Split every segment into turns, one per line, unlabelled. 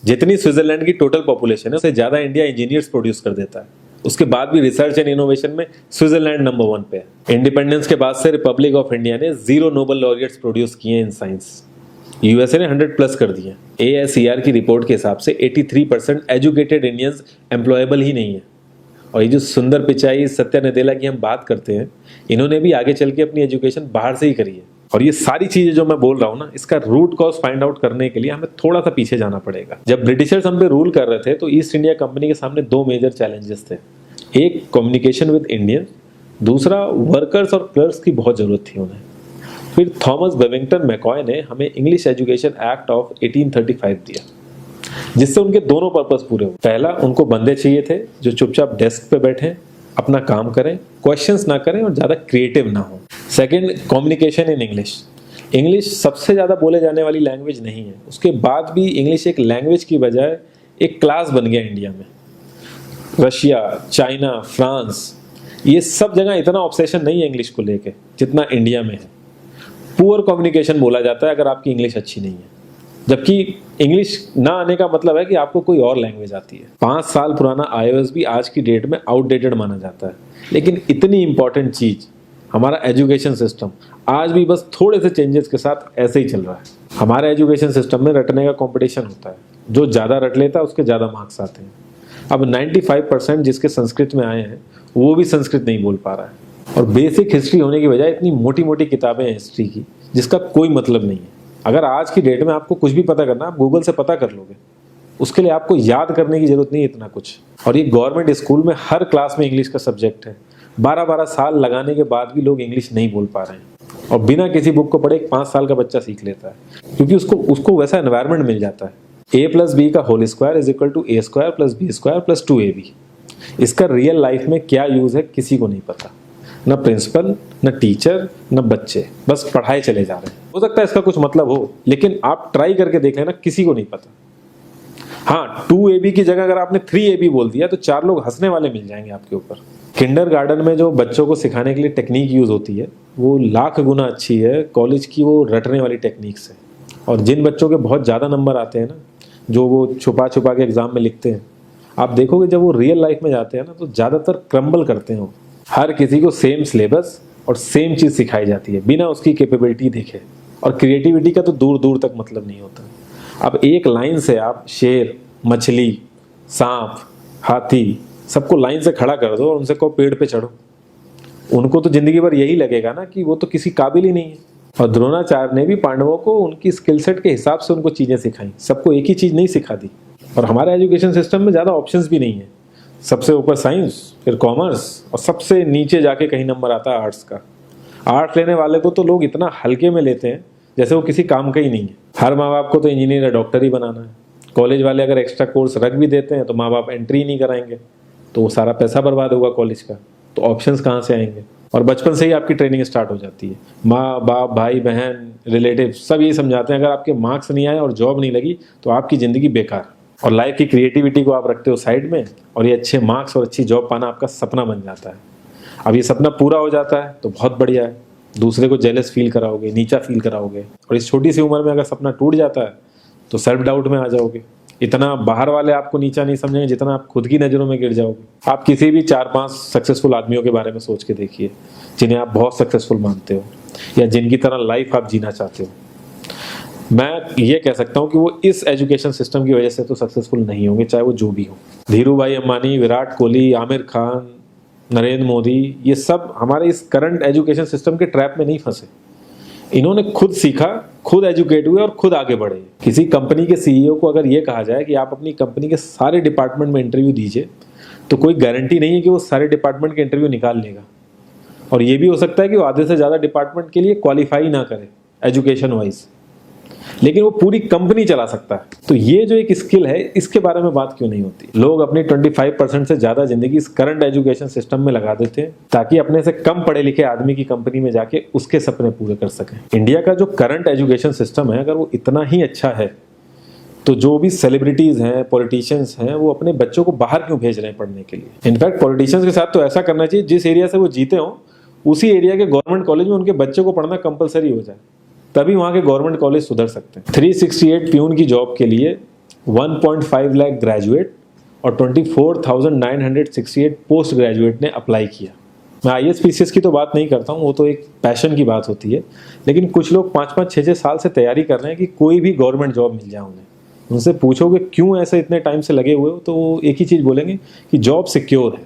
जितनी स्विट्जरलैंड की total population है उससे ज्यादा इंडिया इंजीनियर्स प्रोड्यूस कर देता है। उसके बाद भी रिसर्च एंड इनोवेशन में स्विट्जरलैंड नंबर 1 पे है। इंडिपेंडेंस के बाद से रिपब्लिक ऑफ इंडिया ने 0 नोबेल लॉरियट्स प्रोड्यूस किए इन साइंस। यूएसए ने 100 प्लस कर दिए। ASER की रिपोर्ट के हिसाब से 83% एजुकेटेड इंडियंस एम्प्लॉयबल ही नहीं है। और ये जो सुंदर पिचाई, सत्या नदेला की हम बात करते हैं, इन्होंने भी आगे चल के अपनी एजुकेशन बाहर से ही करी है। और ये सारी चीजें जो मैं बोल रहा हूँ ना, इसका रूट कॉज फाइंड आउट करने के लिए हमें थोड़ा सा पीछे जाना पड़ेगा। जब ब्रिटिशर्स हम पे रूल कर रहे थे तो ईस्ट इंडिया कंपनी के सामने 2 मेजर चैलेंजेस थे। एक कम्युनिकेशन विद इंडियन, दूसरा वर्कर्स और क्लर्क्स की बहुत जरूरत थी उन्हें। फिर थॉमस बेविंगटन मैकॉय ने हमें इंग्लिश एजुकेशन एक्ट ऑफ 1835 दिया, जिससे उनके दोनों पर्पस पूरे हुए। पहला, उनको बंदे चाहिए थे जो चुपचाप डेस्क पे बैठे, अपना काम करें, क्वेश्चंस ना करें और ज्यादा क्रिएटिव ना हो। Second, communication in English. English सबसे ज्यादा बोले जाने वाली लैंग्वेज नहीं है, उसके बाद भी इंग्लिश एक लैंग्वेज की बजाय एक क्लास बन गया इंडिया में। रशिया, चाइना, फ्रांस, ये सब जगह इतना ऑब्सेशन नहीं है इंग्लिश को लेके जितना इंडिया में है। पुअर कम्युनिकेशन बोला जाता है अगर आपकी इंग्लिश अच्छी नहीं है, जबकि इंग्लिश ना आने का मतलब है कि आपको कोई और लैंग्वेज आती है। 5 साल पुराना iOS भी आज की डेट में आउटडेटेड माना जाता है। लेकिन इतनी इंपॉर्टेंट चीज हमारा एजुकेशन सिस्टम आज भी बस थोड़े से चेंजेस के साथ ऐसे ही चल रहा है। हमारे एजुकेशन सिस्टम में रटने का कंपटीशन होता है, जो ज्यादा रट लेता है उसके ज्यादा मार्क्स आते हैं। अब 95% जिसके संस्कृत में आए हैं वो भी संस्कृत नहीं बोल पा रहा है। और बेसिक हिस्ट्री होने की बजाय इतनी मोटी मोटी किताबें हैं हिस्ट्री की जिसका कोई मतलब नहीं है। अगर आज की डेट में आपको कुछ भी पता करना, आप गूगल से पता कर लोगे। उसके लिए आपको याद करने की जरूरत नहीं है इतना कुछ। और ये गवर्नमेंट स्कूल में हर क्लास में इंग्लिश का सब्जेक्ट है। 12-12 साल लगाने के बाद भी लोग इंग्लिश नहीं बोल पा रहे हैं। और बिना किसी बुक को पढ़े 5 साल का बच्चा सीख लेता है, क्योंकि उसको वैसा एनवायरनमेंट मिल जाता है। A+B का whole square is equal to A² + B² + 2AB। इसका रियल लाइफ में क्या यूज है किसी को नहीं पता, न प्रिंसिपल, न टीचर, न बच्चे, बस पढ़ाए चले जा रहे हैं। हो सकता है इसका कुछ मतलब हो, लेकिन आप ट्राई करके देख लेना, किसी को नहीं पता। हाँ, 2AB की जगह अगर आपने 3AB बोल दिया तो 4 लोग हंसने वाले मिल जाएंगे आपके ऊपर। किंडरगार्टन में जो बच्चों को सिखाने के लिए टेक्निक यूज होती है वो लाख गुना अच्छी है कॉलेज की वो रटने वाली टेक्निक से। और जिन बच्चों के बहुत ज़्यादा नंबर आते हैं ना, जो वो छुपा छुपा के एग्जाम में लिखते हैं, आप देखोगे जब वो रियल लाइफ में जाते हैं ना तो ज़्यादातर क्रम्बल करते हैं वो। हर किसी को सेम सिलेबस और सेम चीज़ सिखाई जाती है बिना उसकी कैपेबिलिटी देखे। और क्रिएटिविटी का तो दूर दूर तक मतलब नहीं होता। अब एक लाइन से आप शेर, मछली, सांप, हाथी सबको लाइन से खड़ा कर दो और उनसे कहो पेड़ पे चढ़ो, उनको तो जिंदगी भर यही लगेगा ना कि वो तो किसी काबिल ही नहीं है। और द्रोणाचार्य ने भी पांडवों को उनकी स्किल सेट के हिसाब से उनको चीजें सिखाई, सबको एक ही चीज नहीं सिखा दी। और हमारे एजुकेशन सिस्टम में ज्यादा ऑप्शंस भी नहीं है। सबसे ऊपर साइंस, फिर कॉमर्स, और सबसे नीचे जाके कहीं नंबर आता है आर्ट्स का। आर्ट्स लेने वाले को तो लोग इतना हल्के में लेते हैं जैसे वो किसी काम का ही नहीं है। हर माँ बाप को तो इंजीनियर या डॉक्टर ही बनाना है। कॉलेज वाले अगर एक्स्ट्रा कोर्स रख भी देते हैं तो माँ बाप एंट्री नहीं कराएंगे, तो वो सारा पैसा बर्बाद होगा कॉलेज का। तो ऑप्शंस कहाँ से आएंगे? और बचपन से ही आपकी ट्रेनिंग स्टार्ट हो जाती है। माँ बाप, भाई बहन, रिलेटिव सब यही समझाते हैं अगर आपके मार्क्स नहीं आए और जॉब नहीं लगी तो आपकी ज़िंदगी बेकार। और लाइफ की क्रिएटिविटी को आप रखते हो साइड में, और ये अच्छे मार्क्स और अच्छी जॉब पाना आपका सपना बन जाता है। अब ये सपना पूरा हो जाता है तो बहुत बढ़िया है, दूसरे को जेलस फील कराओगे, नीचा फील कराओगे। और इस छोटी सी उम्र में अगर सपना टूट जाता है तो सेल्फ डाउट में आ जाओगे। इतना बाहर वाले आपको नीचा नहीं समझेंगे जितना आप खुद की नज़रों में गिर जाओगे। आप किसी भी 4-5 सक्सेसफुल आदमियों के बारे में सोच के देखिए जिन्हें आप बहुत सक्सेसफुल मानते हो या जिनकी तरह लाइफ आप जीना चाहते हो। मैं ये कह सकता हूँ कि वो इस एजुकेशन सिस्टम की वजह से तो सक्सेसफुल नहीं होंगे, चाहे वो जो भी हो। धीरू भाई अंबानी, विराट कोहली, आमिर खान, नरेंद्र मोदी, ये सब हमारे इस करंट एजुकेशन सिस्टम के ट्रैप में नहीं फंसे। इन्होंने खुद सीखा, खुद एजुकेट हुए और खुद आगे बढ़े। किसी कंपनी के CEO को अगर ये कहा जाए कि आप अपनी कंपनी के सारे डिपार्टमेंट में इंटरव्यू दीजिए, तो कोई गारंटी नहीं है कि वो सारे डिपार्टमेंट के इंटरव्यू निकाल लेगा। और ये भी हो सकता है कि वो आधे से ज़्यादा डिपार्टमेंट के लिए क्वालिफाई ना करे एजुकेशन वाइज, लेकिन वो पूरी कंपनी चला सकता है। तो ये जो एक स्किल है, इसके बारे में बात क्यों नहीं होती? लोग अपनी 25% से ज्यादा जिंदगी इस करंट एजुकेशन सिस्टम में लगा देते हैं ताकि अपने से कम पढ़े लिखे आदमी की कंपनी में जाके उसके सपने पूरे कर सकें। इंडिया का जो करंट एजुकेशन सिस्टम है, अगर वो इतना ही अच्छा है तो जो भी सेलिब्रिटीज हैं, पॉलिटिशियंस हैं, वो अपने बच्चों को बाहर क्यों भेज रहे हैं पढ़ने के लिए? इनफैक्ट पॉलिटिशियंस के साथ तो ऐसा करना चाहिए, जिस एरिया से वो जीते हों उसी एरिया के गवर्नमेंट कॉलेज में उनके बच्चे को पढ़ना कंपलसरी हो जाए, तभी वहां के गवर्नमेंट कॉलेज सुधर सकते हैं। 368 प्यून की जॉब के लिए 1.5 लाख ग्रेजुएट और 24,968 पोस्ट ग्रेजुएट ने अप्लाई किया। मैं IAS PCS की तो बात नहीं करता हूँ, वो तो एक पैशन की बात होती है, लेकिन कुछ लोग 5-5, 6-6 साल से तैयारी कर रहे हैं कि कोई भी गवर्नमेंट जॉब मिल जाए उन्हें। उनसे पूछोगे क्यों ऐसे इतने टाइम से लगे हुए हो, तो वो एक ही चीज़ बोलेंगे कि जॉब सिक्योर है।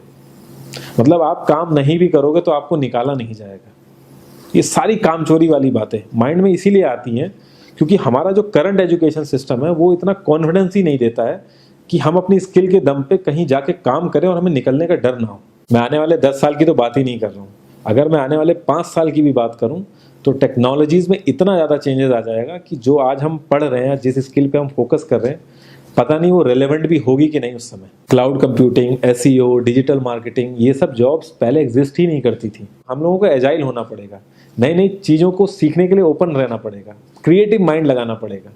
मतलब आप काम नहीं भी करोगे तो आपको निकाला नहीं जाएगा। ये सारी कामचोरी वाली बातें माइंड में इसीलिए आती हैं क्योंकि हमारा जो करंट एजुकेशन सिस्टम है वो इतना कॉन्फिडेंस ही नहीं देता है कि हम अपनी स्किल के दम पे कहीं जाके काम करें और हमें निकलने का डर ना हो। मैं आने वाले 10 साल की तो बात ही नहीं कर रहा हूँ, अगर मैं आने वाले 5 साल की भी बात करूँ तो टेक्नोलॉजीज़ में इतना ज़्यादा चेंजेस आ जाएगा कि जो आज हम पढ़ रहे हैं, जिस स्किल पे हम फोकस कर रहे हैं, पता नहीं वो रेलेवेंट भी होगी कि नहीं उस समय। Cloud computing, SEO, digital marketing, ये सब जॉब्स पहले एग्जिस्ट ही नहीं करती थी। हम लोगों को एजाइल होना पड़ेगा, नई नई चीज़ों को सीखने के लिए ओपन रहना पड़ेगा, क्रिएटिव माइंड लगाना पड़ेगा।